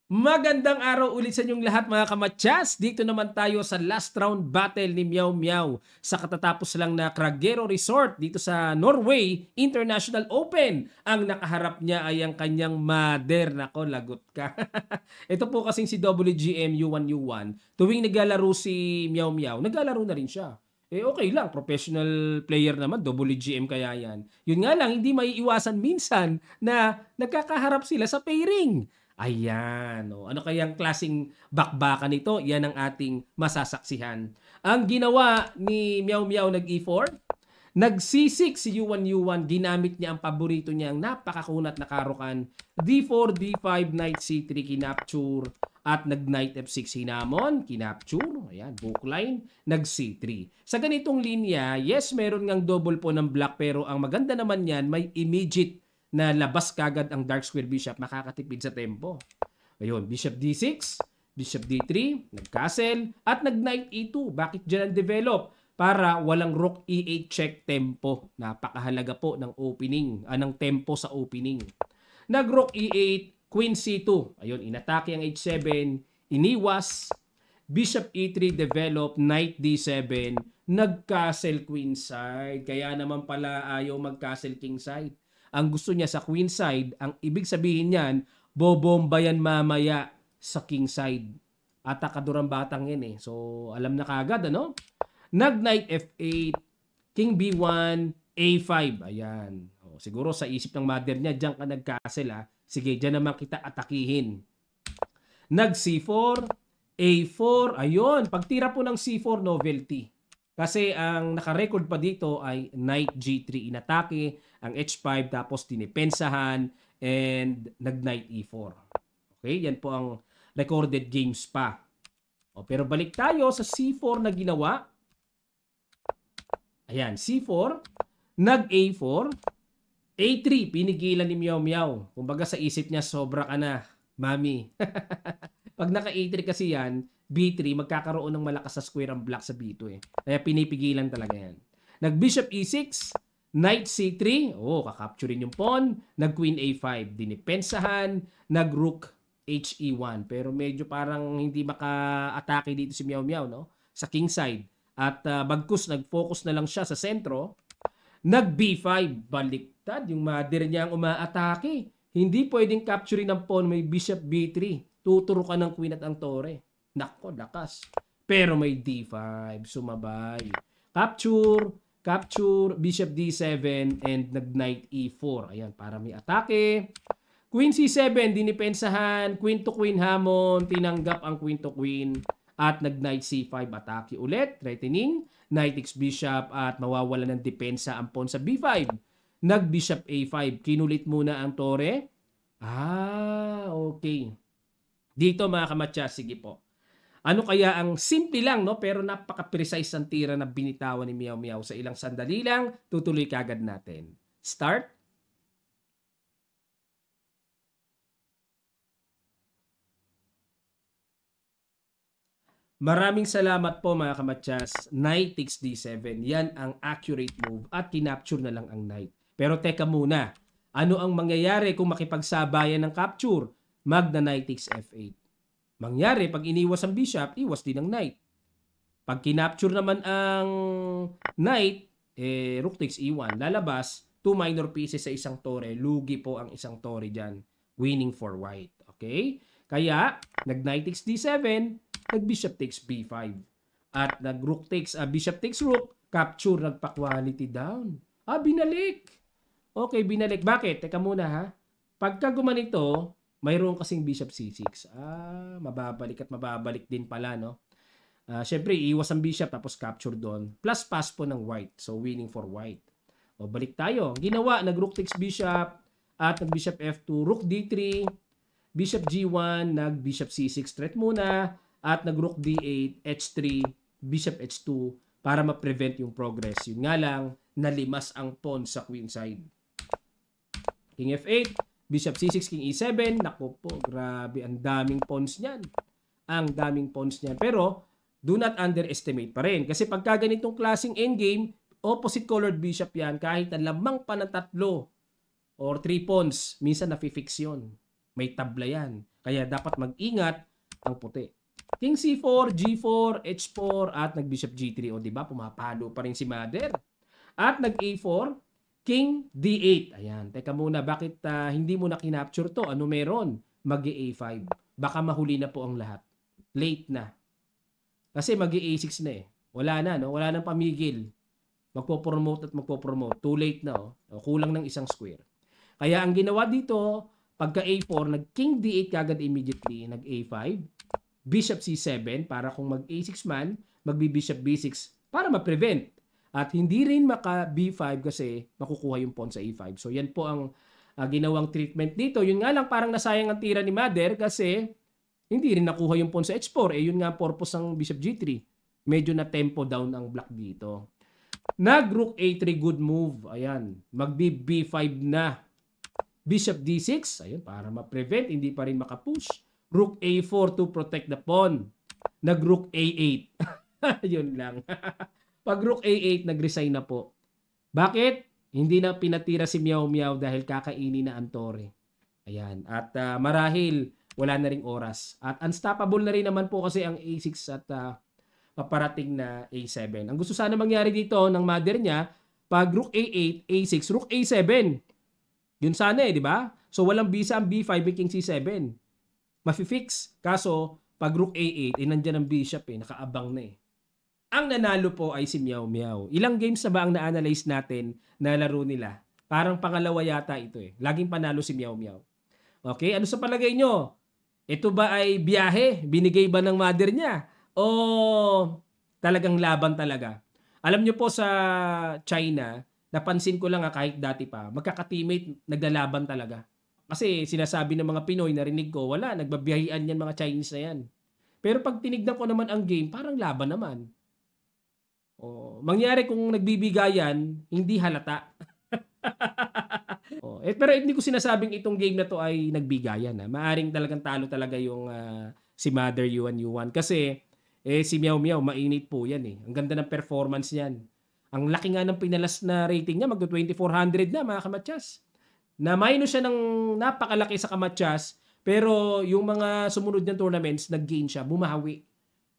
Magandang araw ulit sa inyong lahat mga kamatyas. Dito naman tayo sa last round battle ni Meow Meow sa katatapos lang na Kragero Resort dito sa Norway International Open. Ang nakaharap niya ay ang kanyang mother. Nako, lagot ka. Ito po kasing si WGM U1U1. Tuwing naglalaro si Meow Meow, naglalaro na rin siya. Eh okay lang, professional player naman, WGM kaya yan. Yun nga lang, hindi maiiwasan minsan na nagkakaharap sila sa pairing. Ayan, oh. Ano kayang klaseng bakbakan nito? Yan ang ating masasaksihan. Ang ginawa ni Meow Meow nag-E4, nag-C6 si U1U1, ginamit niya ang paborito niyang napakakunat na karukan. D4, D5, Knight C3, kinapture. At nag-Knight F6 hinamon, kinapture. Ayan, bookline, nag-C3. Sa ganitong linya, yes, meron ngang double po ng black, pero ang maganda naman yan, may immediate na labas kagad ang dark square bishop, makakatipid sa tempo. Ayun, bishop d6, bishop d3, nag-castle, at nag-knight e2. Bakit dyan ang develop? Para walang rook e8 check tempo. Napakahalaga po ng opening, ng tempo sa opening. Nag-rook e8, queen c2. Ayun, inatake ang h7, iniwas, bishop e3 develop, knight d7, nag-castle queenside. Kaya naman pala ayaw mag-castle kingside. Ang gusto niya sa queen side, ang ibig sabihin niyan, bobomba yan mamaya sa king side. Atakadurang batang yan eh. So, alam na kagad, ano? Nag-knight f8, king b1, a5. Ayan. O, siguro sa isip ng mother niya, diyan ka nag-castle ha. Sige, diyan naman kita atakihin. Nag-c4, a4. Ayun, pagtira po ng c4, novelty. Kasi ang naka-record pa dito ay knight g3 inatake, ang h5 tapos dinipensahan, and nag-knight e4. Okay, yan po ang recorded games pa. O, pero balik tayo sa c4 na ginawa. Ayan, c4, nag-a4, a3, pinigilan ni Meow Meow. Kumbaga sa isip niya, sobra ka na, mami. Pag naka-a3 kasi yan, B3, magkakaroon ng malakas sa square ang black sa B2 eh. Kaya pinipigilan talaga yan. Nag-bishop E6, knight C3, kakapturin yung pawn. Nag-queen A5, dinipensahan. Nag-rook HE1. Pero medyo parang hindi maka-atake dito si Meow Meow, no? Sa king side. At bagkus, nag-focus na lang siya sa sentro. Nag-B5, baliktad. Yung mother niya ang umaatake. Hindi pwedeng capturing ng pawn, may bishop B3. Tuturo ka ng queen at ang tore. Nako, lakas. Pero may d5, sumabay. Capture, capture, bishop d7, and nag-knight e4. Ayan, para may atake. Queen c7, dinipensahan. Queen to queen hamon, tinanggap ang queen to queen. At nag-knight c5, atake ulit, threatening. Knight x bishop at mawawala ng depensa ang pawn sa b5. Nag-bishop a5, kinulit muna ang tore. Okay. Dito mga kamatya, sige po. Ano kaya ang simple lang, no? Pero napaka-precise ang tira na binitawan ni Meow Meow. Sa ilang sandali lang, tutuloy kagad natin. Start. Maraming salamat po mga kamatyas. Knight takes d7. Yan ang accurate move at kinapture na lang ang knight. Pero teka muna. Ano ang mangyayari kung makipagsabayan ng capture? Magna knight takes f8. Mangyari, pag iniwas ang bishop, iwas din ang knight. Pag kinapture naman ang knight, rook takes e1. Lalabas, 2 minor pieces sa isang tore. Lugi po ang isang tore dyan. Winning for white. Okay? Kaya, nag-knight takes d7, nag-bishop takes b5. At nag-rook takes, bishop takes rook, capture, nagpa-quality down. Binalik. Okay, binalik. Bakit? Teka muna ha. Pagka gumanito, mayroon kasing bishop c6. Mababalik at mababalik din pala, no? Syempre, iwas ang bishop tapos capture doon. Plus pass po ng white. So, winning for white. O, balik tayo. Ginawa, nag-rook takes bishop at nag-bishop f2, rook d3, bishop g1, nag-bishop c6 threat muna, at nag-rook d8, h3, bishop h2 para ma-prevent yung progress. Yun nga lang, nalimas ang pawn sa queen side. King f8, bishop c6, king e7. Naku po, grabe. Ang daming pawns niyan. Ang daming pawns niyan. Pero, do not underestimate pa rin. Kasi pagka ganitong klaseng endgame, opposite colored bishop yan, kahit na lamang pa ng 3 or 3 pawns, minsan nafi-fix yun. May tabla yan. Kaya dapat mag-ingat ang puti. King C4, G4, H4, at nag-Bishop G3. O diba, pumapalo pa rin si Mother. At nag-A4, King D8. Ayan, teka muna, bakit hindi mo na kinapture to? Ano meron? Mag-A5. Baka mahuli na po ang lahat. Late na. Kasi mag-A6 na eh. Wala na, no? Wala nang pamigil. Magpo-promote at magpo-promote. Too late na, oh. Kulang ng isang square. Kaya ang ginawa dito, pagka A4, nag-King D8 kagad immediately. Nag-A5. Bishop C7 para kung mag-A6 man, magbi-Bishop B6 para ma-prevent. At hindi rin maka-B5 kasi makukuha yung pawn sa A5. So yan po ang ginawang treatment dito. Yun nga lang parang nasayang ang tira ni Mother kasi hindi rin nakuha yung pawn sa H4. Eh yun nga ang purpose ng Bishop G3. Medyo na tempo down ang black dito. Nag-Rook A3, good move. Ayan, magbi-B5 na. Bishop D6, ayun, para ma-prevent, hindi pa rin makapush. Rook A4 to protect the pawn. Nag-Rook A8. Yun lang. Pag Rook A8, nag-resign na po. Bakit? Hindi na pinatira si Meow Meow dahil kakainin na ang tore. Ayan. At marahil, wala na ring oras. At unstoppable na rin naman po kasi ang A6 at paparating na A7. Ang gusto sana mangyari dito ng mother niya, pag Rook A8, A6, Rook A7. Yun sana eh, di ba? So walang bisa ang B5 may King C7. Mafi-fix. Kaso, pag Rook A8, nandyan ang Bishop eh, nakaabang na eh. Ang nanalo po ay si Meow Meow. Ilang games na ba ang na-analyze natin na laro nila? Parang pangalawa yata ito eh. Laging panalo si Meow Meow. Okay, ano sa palagay nyo? Ito ba ay biyahe? Binigay ba ng mother niya? O talagang laban talaga? Alam nyo po sa China, napansin ko lang kahit dati pa, magkaka-teammate naglalaban talaga. Kasi sinasabi ng mga Pinoy, narinig ko, wala, nagbabiyahian yan mga Chinese na yan. Pero pag tinignan ko naman ang game, parang laban naman. Mangyari kung nagbibigayan, hindi halata. Pero hindi ko sinasabing itong game na to ay nagbigayan. Maaring talagang talo talaga yung si Mother Yuan Yuan. Kasi si Meow Meow, mainit po yan eh. Ang ganda ng performance niyan. Ang laki nga ng pinalas na rating niya, mag-2400 na mga kamatsas. Na-minus siya ng napakalaki sa kamatsas, pero yung mga sumunod ng tournaments, nag-gain siya, bumawi.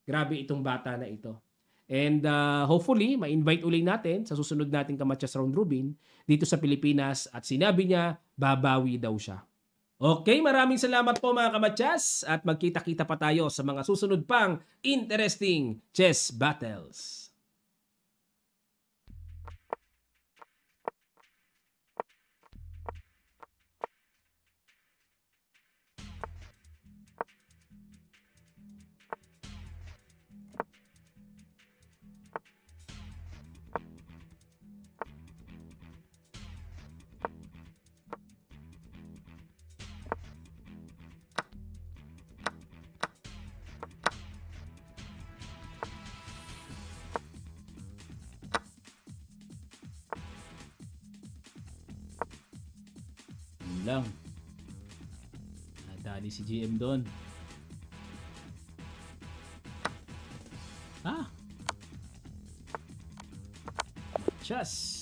Grabe itong bata na ito. And hopefully, ma-invite uli natin sa susunod nating kamatsas round robin dito sa Pilipinas at sinabi niya, babawi daw siya. Okay, maraming salamat po mga kamatsas at magkita-kita pa tayo sa mga susunod pang interesting chess battles. Lang. Nadali si GM doon. Chess.